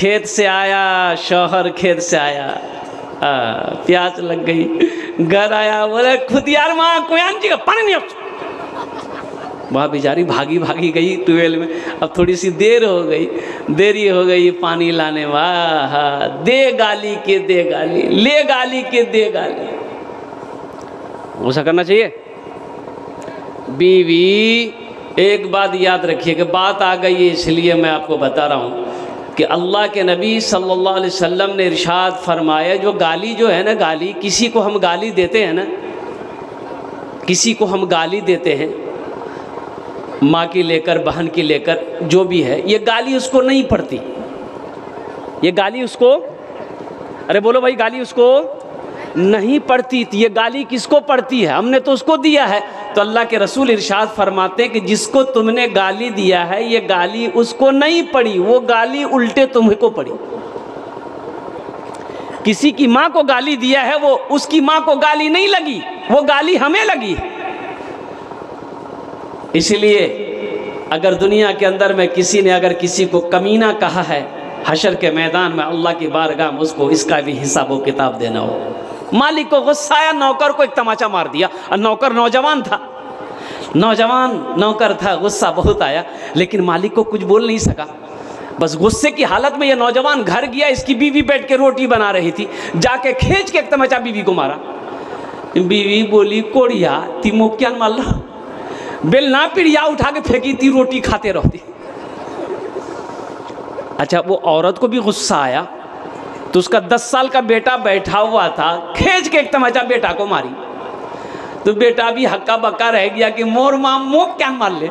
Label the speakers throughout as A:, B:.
A: खेत से आया, शौहर खेत से आया, प्यास लग गई, घर आया, बोले खुद यार माँ कोयान जी का पानी नहीं। वहाँ बेचारी भागी भागी गई ट्यूबवेल में। अब थोड़ी सी देरी हो गई पानी लाने। वाह, दे गाली के दे गाली, ले गाली के दे गाली। ऐसा करना चाहिए। बीवी, एक बात याद रखिए कि बात आ गई है इसलिए मैं आपको बता रहा हूँ कि अल्लाह के नबी सल्लल्लाहु अलैहि वसल्लम ने इरशाद फरमाया, जो गाली जो है ना, गाली, किसी को हम गाली देते हैं ना, किसी को हम गाली देते हैं, माँ की लेकर, बहन की लेकर, जो भी है, ये गाली उसको नहीं पड़ती। ये गाली उसको, अरे बोलो भाई, गाली उसको नहीं पड़ती। ये गाली किसको पड़ती है? हमने तो उसको दिया है। तो अल्लाह के रसूल इरशाद फरमाते हैं कि जिसको तुमने गाली दिया है, ये गाली उसको नहीं पड़ी, वो गाली उल्टे तुमको पड़ी। किसी की माँ को गाली दिया है, वो उसकी माँ को गाली नहीं लगी, वो गाली हमें लगी। इसलिए अगर दुनिया के अंदर में किसी ने अगर किसी को कमीना कहा है, हशर के मैदान में अल्लाह की बारगाह में उसको इसका भी हिसाब व किताब देना हो। मालिक को गुस्सा आया, नौकर को एक तमाचा मार दिया, और नौकर नौजवान था, नौकर था, गुस्सा बहुत आया, लेकिन मालिक को कुछ बोल नहीं सका। बस गुस्से की हालत में ये नौजवान घर गया, इसकी बीवी बैठ के रोटी बना रही थी, जाके खींच के एक तमाचा बीवी को मारा। बीवी बोली, कोड़िया तिमो क्या मार लो, बेल ना पिड़िया उठा के फेंकी थी, रोटी खाते रहती। अच्छा, वो औरत को भी गुस्सा आया, तो उसका 10 साल का बेटा बैठा हुआ था, खींच के एक तमाचा बेटा को मारी। तो बेटा भी हक्का बक्का रह गया कि मोर माँ मोक क्या मार ले।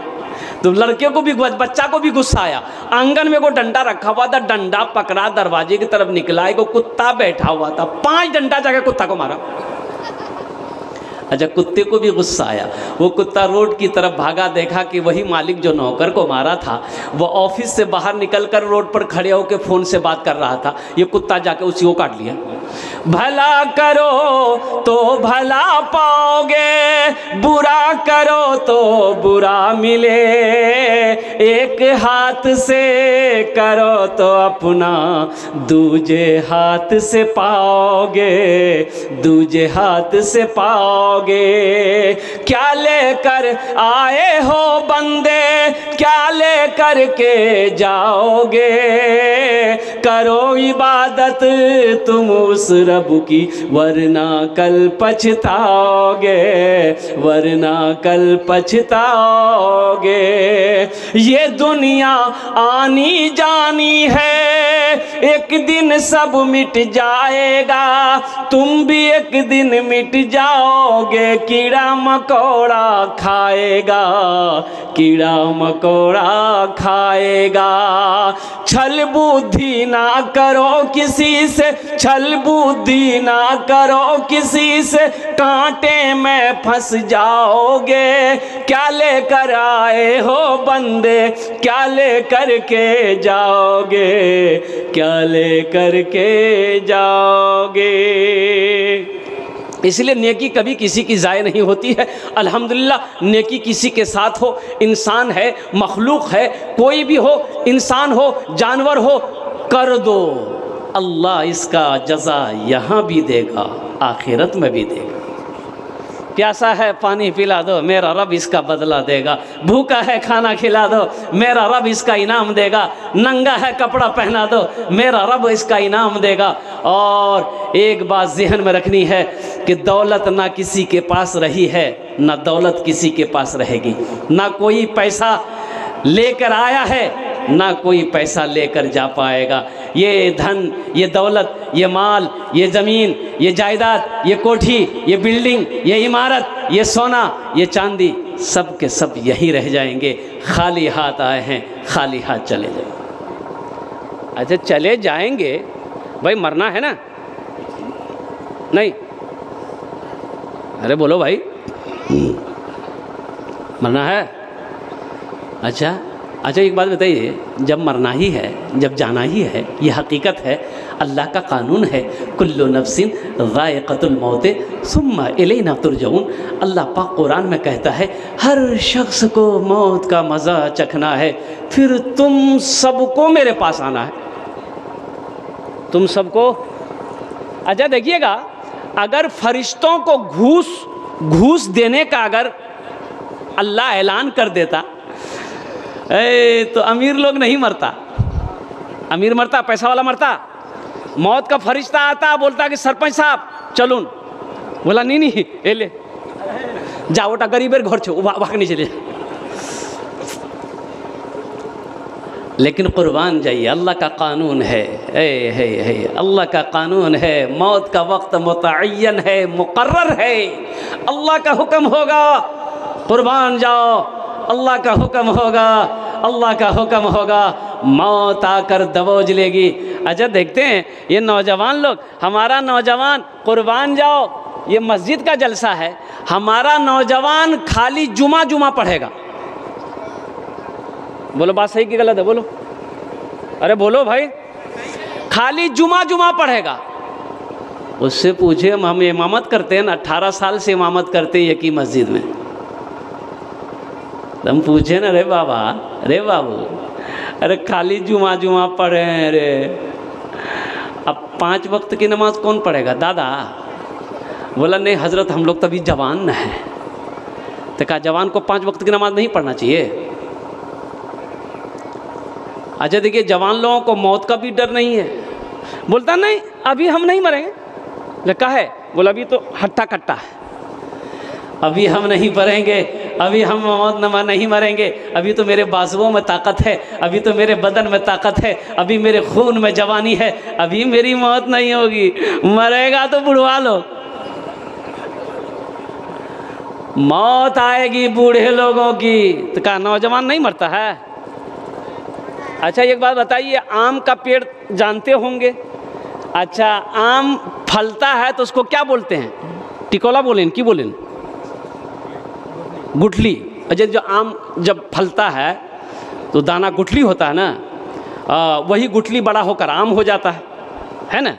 A: तो लड़के को भी, बच्चा को भी गुस्सा आया। आंगन में वो डंडा रखा हुआ था, डंडा पकड़ा, दरवाजे की तरफ निकला, एक कुत्ता बैठा हुआ था, 5 डंडा जाके कुत्ता को मारा। अच्छा, कुत्ते को भी गुस्सा आया, वो कुत्ता रोड की तरफ भागा, देखा कि वही मालिक जो नौकर को मारा था वो ऑफिस से बाहर निकलकर रोड पर खड़े होकर फ़ोन से बात कर रहा था। ये कुत्ता जाके उसी को काट लिया। भला करो तो भला पाओगे, बुरा करो तो बुरा मिले, एक हाथ से करो तो अपना दूजे हाथ से पाओगे, दूजे हाथ से पाओगे। क्या लेकर आए हो बंदे, क्या लेकर के जाओगे, करो इबादत तुम उस रब की, वरना कल पछताओगे, वरना कल पछताओगे। ये दुनिया आनी जानी है, एक दिन सब मिट जाएगा, तुम भी एक दिन मिट जाओगे। कीड़ा मकोड़ा खाएगा, कीड़ा मकोड़ा खाएगा। छल बुद्धि ना करो किसी से, छल बुद्धि ना करो किसी से, कांटे में फंस जाओगे। क्या लेकर आए हो बंदे, क्या लेकर के जाओगे, क्या लेकर के जाओगे। इसलिए नेकी कभी किसी की ज़ाय नहीं होती है। अल्हम्दुलिल्लाह, नेकी किसी के साथ हो, इंसान है, मखलूक है, कोई भी हो, इंसान हो, जानवर हो, कर दो, अल्लाह इसका जज़ा यहाँ भी देगा, आखिरत में भी देगा। प्यासा है पानी पिला दो, मेरा रब इसका बदला देगा। भूखा है खाना खिला दो, मेरा रब इसका इनाम देगा। नंगा है कपड़ा पहना दो, मेरा रब इसका इनाम देगा। और एक बात जहन में रखनी है कि दौलत ना किसी के पास रही है, ना दौलत किसी के पास रहेगी। ना कोई पैसा लेकर आया है, ना कोई पैसा लेकर जा पाएगा। ये धन, ये दौलत, ये माल, ये ज़मीन, ये जायदाद, ये कोठी, ये बिल्डिंग, ये इमारत, ये सोना, ये चांदी, सब के सब यहीं रह जाएंगे। खाली हाथ आए हैं, खाली हाथ चले जाएंगे। अच्छा, चले जाएंगे भाई, मरना है ना? नहीं, अरे बोलो भाई, मरना है? अच्छा, एक बात बताइए, जब मरना ही है, जब जाना ही है, ये हकीकत है, अल्लाह का कानून है, कुल्लु नफ्सिन ज़ाइक़तुल मौत सुम्मा इलैना तुरजऊन। अल्लाह पाक कुरान में कहता है, हर शख्स को मौत का मज़ा चखना है, फिर तुम सबको मेरे पास आना है। तुम सबको। अच्छा देखिएगा, अगर फरिश्तों को घूस देने का अगर अल्लाह ऐलान कर देता तो अमीर लोग नहीं मरता। अमीर मरता, पैसा वाला मरता। मौत का फरिश्ता आता, बोलता कि सरपंच साहब चलून, बोला नहीं ये ले जाओ, ओटा गरीबेर घर छो, भाग नहीं चले। लेकिन कुर्बान जाइए, अल्लाह का कानून है, अल्लाह का कानून है। मौत का वक्त मुतअय्यन है, मुकर्रर है। अल्लाह का हुक्म होगा, कुर्बान जाओ, अल्लाह का हुक्म होगा, अल्लाह का हुक्म होगा, मौत आकर दबोच लेगी। अच्छा देखते हैं ये नौजवान लोग, हमारा नौजवान कुर्बान जाओ, ये मस्जिद का जलसा है, हमारा नौजवान खाली जुमा पढ़ेगा। बोलो बात सही कि गलत है? बोलो, अरे बोलो भाई। खाली जुमा पढ़ेगा। उससे पूछे, हम इमामत करते हैं ना, 18 साल से इमामत करते हैं एक ही मस्जिद में। हम पूछे ना, रे बाबा, रे बाबू, अरे खाली जुमा पढ़े हैं रे, अब 5 वक्त की नमाज कौन पढ़ेगा दादा? बोला नहीं हजरत, हम लोग तभी जवान न हैं। तो कहा जवान को 5 वक्त की नमाज नहीं पढ़ना चाहिए? अच्छा देखिए, जवान लोगों को मौत का भी डर नहीं है। बोलता नहीं अभी हम नहीं मरेंगे। कहा है? बोला अभी तो हट्टा कट्टा है, अभी हम नहीं मरेंगे, अभी हम मौत नमा नहीं मरेंगे, अभी तो मेरे बाजुओं में ताकत है, अभी तो मेरे बदन में ताकत है, अभी मेरे खून में जवानी है, अभी मेरी मौत नहीं होगी। मरेगा तो बुढ़वा लो, मौत आएगी बूढ़े लोगों की। तो कहा नौजवान नहीं मरता है? अच्छा एक बात बताइए, आम का पेड़ जानते होंगे। अच्छा आम फलता है तो उसको क्या बोलते हैं? टिकोला बोलें कि बोलें? गुठली। अच्छा जो आम जब फलता है तो दाना गुठली होता है ना, वही गुठली बड़ा होकर आम हो जाता है ना।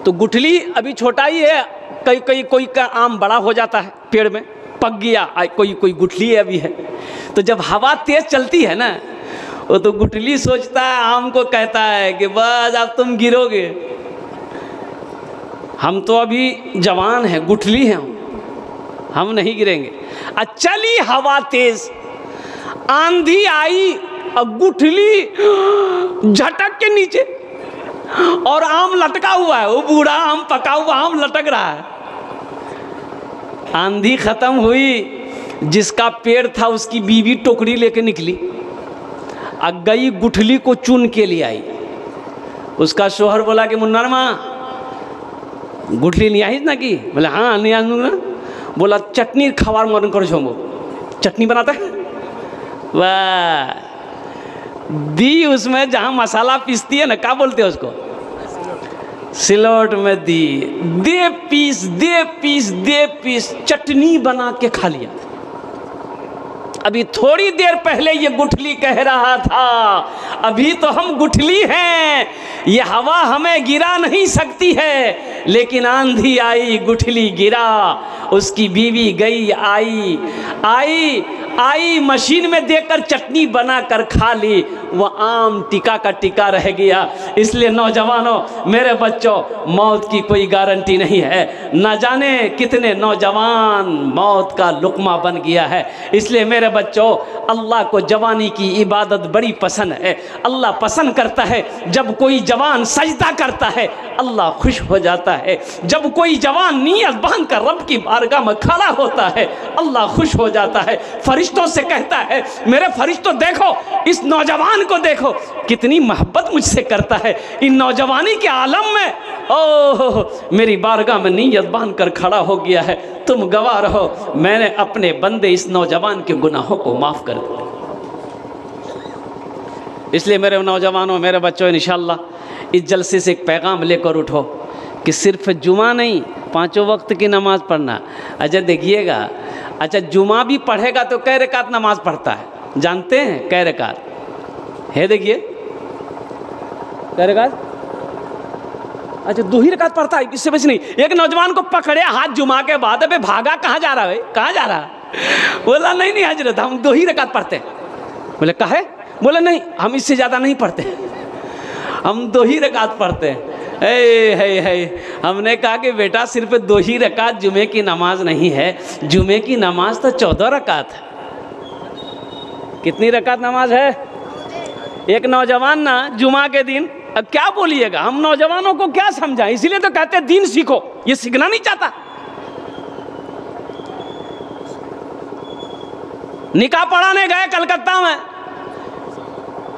A: तो गुठली अभी छोटा ही है, कोई का आम बड़ा हो जाता है, पेड़ में पक गया, कोई गुठली अभी है। तो जब हवा तेज चलती है ना, वो तो गुठली सोचता है, आम को कहता है कि बस अब तुम गिरोगे, हम तो अभी जवान हैं, गुठली हैं, हम नहीं गिरेंगे। चली हवा तेज, आंधी आई और गुठली झटक के नीचे, और आम लटका हुआ है, वो बूढ़ा आम, पका हुआ आम लटक रहा है। आंधी खत्म हुई, जिसका पेड़ था उसकी बीवी टोकरी लेके निकली, गई गुठली को चुन के लिए आई। उसका शोहर बोला कि मुन्ना माँ गुठली नहीं आई ना की? बोले हाँ नहीं आऊँ ना। बोला चटनी खवार मरन कर छोमो, चटनी बनाता है वाह, दी उसमें जहाँ मसाला पीसती है ना, क्या बोलते हैं उसको? सिलौट में दी, दे पीस चटनी बना के खा लिया। अभी थोड़ी देर पहले ये गुठली कह रहा था अभी तो हम गुठली हैं, ये हवा हमें गिरा नहीं सकती है, लेकिन आंधी आई गुठली गिरा। उसकी बीवी गई, आई मशीन में देकर चटनी बनाकर खा ली, वो आम टिका का टिका रह गया। इसलिए नौजवानों, मेरे बच्चों, मौत की कोई गारंटी नहीं है। न जाने कितने नौजवान मौत का लुक़मा बन गया है। इसलिए मेरे बच्चों, अल्लाह को जवानी की इबादत बड़ी पसंद है। अल्लाह पसंद करता है जब कोई जवान सजदा करता है, अल्लाह खुश हो जाता है। जब कोई जवान नियत बांध कर रब की बारगाह में खड़ा होता है, अल्लाह खुश हो जाता है। फरिश्तों से कहता है, मेरे फरिश्तों देखो, इस नौजवान को देखो, कितनी मोहब्बत मुझसे करता है। इन नौजवानी के आलम में ओह मेरी बारगाह में नियत बांध कर खड़ा हो गया है। तुम गवाह रहो, मैंने अपने बंदे इस नौजवान के गुनाहों को माफ़ कर दिया। इसलिए मेरे नौजवानों, मेरे बच्चों, इंशाअल्लाह इस जलसे से एक पैगाम लेकर उठो कि सिर्फ जुमा नहीं, 5 वक्त की नमाज़ पढ़ना। अच्छा देखिएगा, अच्छा जुमा भी पढ़ेगा तो कै रकात नमाज पढ़ता है? जानते हैं कै रकात है? देखिए कै रकात, अच्छा 2 ही रकात पढ़ता है, इससे बस नहीं। एक नौजवान को पकड़े हाथ जुमा के बाद, अबे भागा कहाँ जा रहा है, कहाँ जा रहा? बोला नहीं हजरत, हम 2 ही रकात पढ़ते हैं। बोले काहे? बोले नहीं, हम इससे ज़्यादा नहीं पढ़ते। हम 2 ही रकात पढ़ते हैं। है हमने कहा कि बेटा सिर्फ 2 ही रकात जुमे की नमाज नहीं है, जुमे की नमाज तो 14 रकात है। कितनी रकात नमाज है? एक नौजवान ना जुमा के दिन, अब क्या बोलिएगा, हम नौजवानों को क्या समझाएं, इसीलिए तो कहते हैं दीन सीखो, ये सीखना नहीं चाहता। निकाह पढ़ाने गए कलकत्ता में,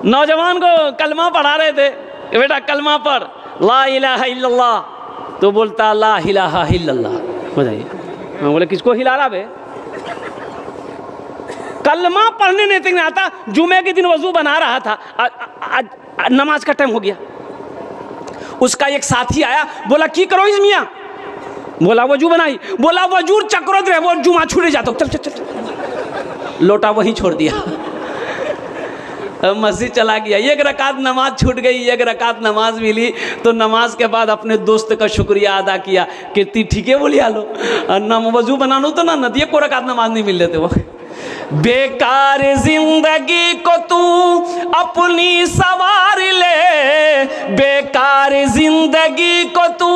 A: नौजवान को कलमा पढ़ा रहे थे, बेटा कलमा पढ़, ला इलाहा इल्लल्लाह, तो बोलता ला इलाहा इल्लल्लाह। बताइए, मैं बोले किसको हिला रहा बे? कलमा पढ़ने नहीं आता। जुमे के दिन वजू बना रहा था, नमाज का टाइम हो गया। उसका एक साथी आया, बोला की करो इस मियाँ? बोला वजू बनाई। बोला वजू चक्रो दे, वो जुमा छूटे जाता, चल चल चल, लोटा वहीं छोड़ दिया, मस्जिद चला गया। 1 रकात नमाज छूट गई, 1 रकात नमाज मिली तो नमाज के बाद अपने दोस्त का शुक्रिया अदा किया कि ठीक है बोलिया लो, ना वजू बनानो तो ना नदी को रकात नमाज नहीं मिल रहे थे वो। बेकार जिंदगी को तू अपनी सवार ले, बेकार जिंदगी को तू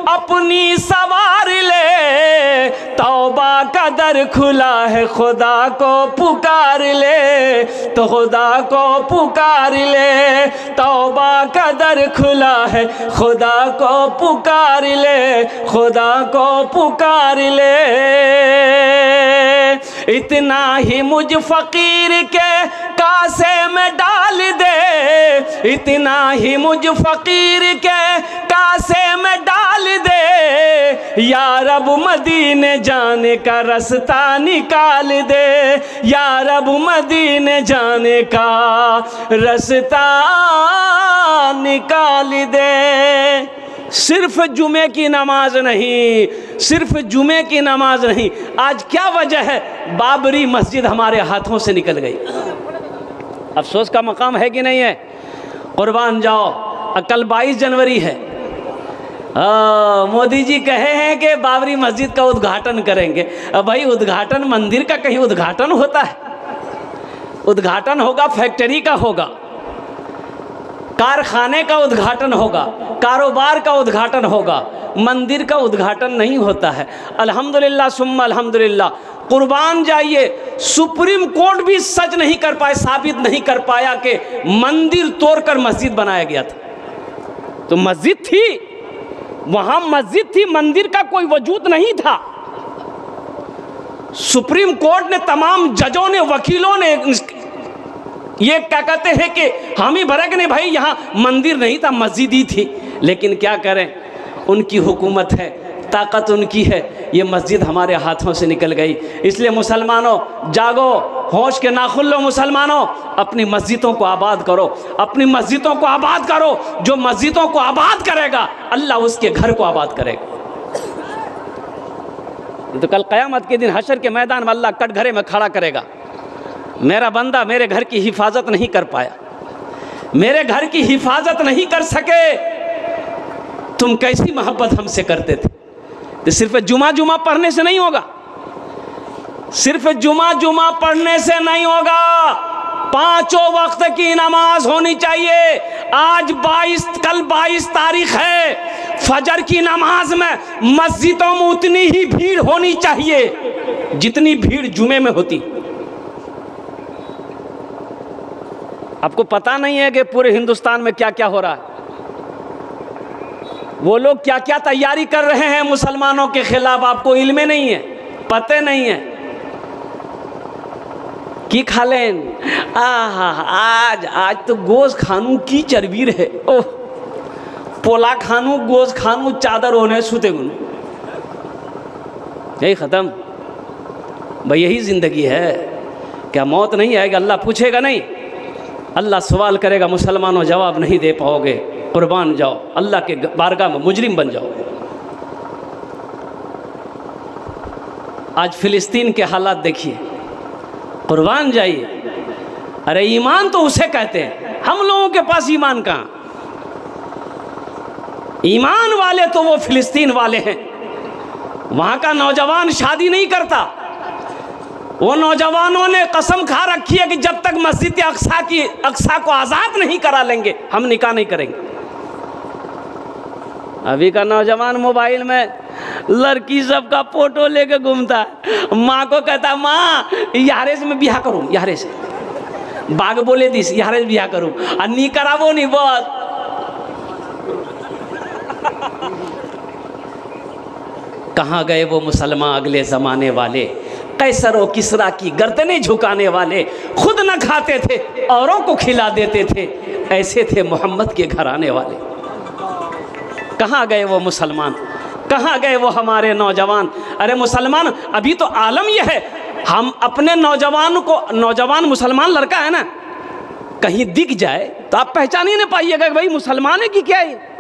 A: अपनी सवार ले, तौबा का दर खुला है खुदा को पुकार ले, तो खुदा को पुकार ले, तौबा का दर खुला है खुदा को पुकार ले, खुदा को पुकार ले। इतना ही मुझ फकीर के कासे में डाल दे, इतना ही मुझ फकीर के कासे में डाल दे, या रब मदीने जाने का रास्ता निकाल दे, या रब मदीने जाने का रास्ता निकाल दे। सिर्फ जुमे की नमाज नहीं, सिर्फ जुमे की नमाज नहीं, आज क्या वजह है? बाबरी मस्जिद हमारे हाथों से निकल गई। अफसोस का मकाम है कि नहीं है? कुर्बान जाओ, कल 22 जनवरी है, मोदी जी कहे हैं कि बाबरी मस्जिद का उद्घाटन करेंगे। अब भाई उद्घाटन मंदिर का कहीं उद्घाटन होता है? उद्घाटन होगा फैक्ट्री का होगा, कारखाने का उद्घाटन होगा, कारोबार का उद्घाटन होगा, मंदिर का उद्घाटन नहीं होता है। अल्हम्दुलिल्लाह सुम्मा अल्हम्दुलिल्लाह, कुर्बान जाइए, सुप्रीम कोर्ट भी सच नहीं कर पाए, साबित नहीं कर पाया कि मंदिर तोड़कर मस्जिद बनाया गया था। तो मस्जिद थी, वहां मस्जिद थी, मंदिर का कोई वजूद नहीं था। सुप्रीम कोर्ट ने, तमाम जजों ने, वकीलों ने ये क्या कहते हैं कि हम ही भरे कि नहीं भाई, यहाँ मंदिर नहीं था, मस्जिद ही थी। लेकिन क्या करें, उनकी हुकूमत है, ताकत उनकी है, ये मस्जिद हमारे हाथों से निकल गई। इसलिए मुसलमानों जागो, होश के नाखुन लो मुसलमानों, अपनी मस्जिदों को आबाद करो, अपनी मस्जिदों को आबाद करो। जो मस्जिदों को आबाद करेगा, अल्लाह उसके घर को आबाद करेगा। तो कल क़यामत के दिन हशर के मैदान में अल्लाह कटघरे में खड़ा करेगा, मेरा बंदा मेरे घर की हिफाजत नहीं कर पाया, मेरे घर की हिफाजत नहीं कर सके, तुम कैसी मोहब्बत हमसे करते थे। तो सिर्फ जुमा पढ़ने से नहीं होगा, सिर्फ जुमा पढ़ने से नहीं होगा, 5 वक्त की नमाज होनी चाहिए। आज कल 22 तारीख है, फजर की नमाज में मस्जिदों में उतनी ही भीड़ होनी चाहिए जितनी भीड़ जुमे में होती। आपको पता नहीं है कि पूरे हिंदुस्तान में क्या क्या हो रहा है, वो लोग क्या क्या तैयारी कर रहे हैं मुसलमानों के खिलाफ, आपको इल्म नहीं है, पते नहीं है। की खा लें, आज तो गोश खानू की चरबीर है, ओह पोला खानू, गोश खानू, चादर होने सुते गुन, यही ख़त्म भाई, यही ज़िंदगी है। क्या मौत नहीं आएगी? अल्लाह पूछेगा नहीं, अल्लाह सवाल करेगा, मुसलमानों जवाब नहीं दे पाओगे, कुर्बान जाओ, अल्लाह के बारगाह में मुजरिम बन जाओ। आज फ़िलिस्तीन के हालात देखिए, कुर्बान जाइए। अरे ईमान तो उसे कहते हैं, हम लोगों के पास ईमान कहाँ? ईमान वाले तो वो फ़िलिस्तीन वाले हैं। वहाँ का नौजवान शादी नहीं करता, वो नौजवानों ने कसम खा रखी है कि जब तक मस्जिद अक्सा को आज़ाद नहीं करा लेंगे हम निकाह नहीं करेंगे। अभी का नौजवान मोबाइल में लड़की सब का फोटो लेके घूमता है। माँ को कहता माँ यारे से मैं ब्याह करूँ, यारे से बाग बोले दिस यारे से ब्याह करूँ और नहीं करावो नहीं बस। कहाँ गए वो मुसलमान अगले ज़माने वाले, कैसर और किसरा की गर्दनें झुकाने वाले, खुद न खाते थे औरों को खिला देते थे, ऐसे थे मोहम्मद के घराने वाले। कहाँ गए वो मुसलमान, कहाँ गए वो हमारे नौजवान। अरे मुसलमान अभी तो आलम यह है, हम अपने नौजवान को, नौजवान मुसलमान लड़का है ना, कहीं दिख जाए तो आप पहचान ही नहीं पाइएगा भाई मुसलमान है कि क्या है।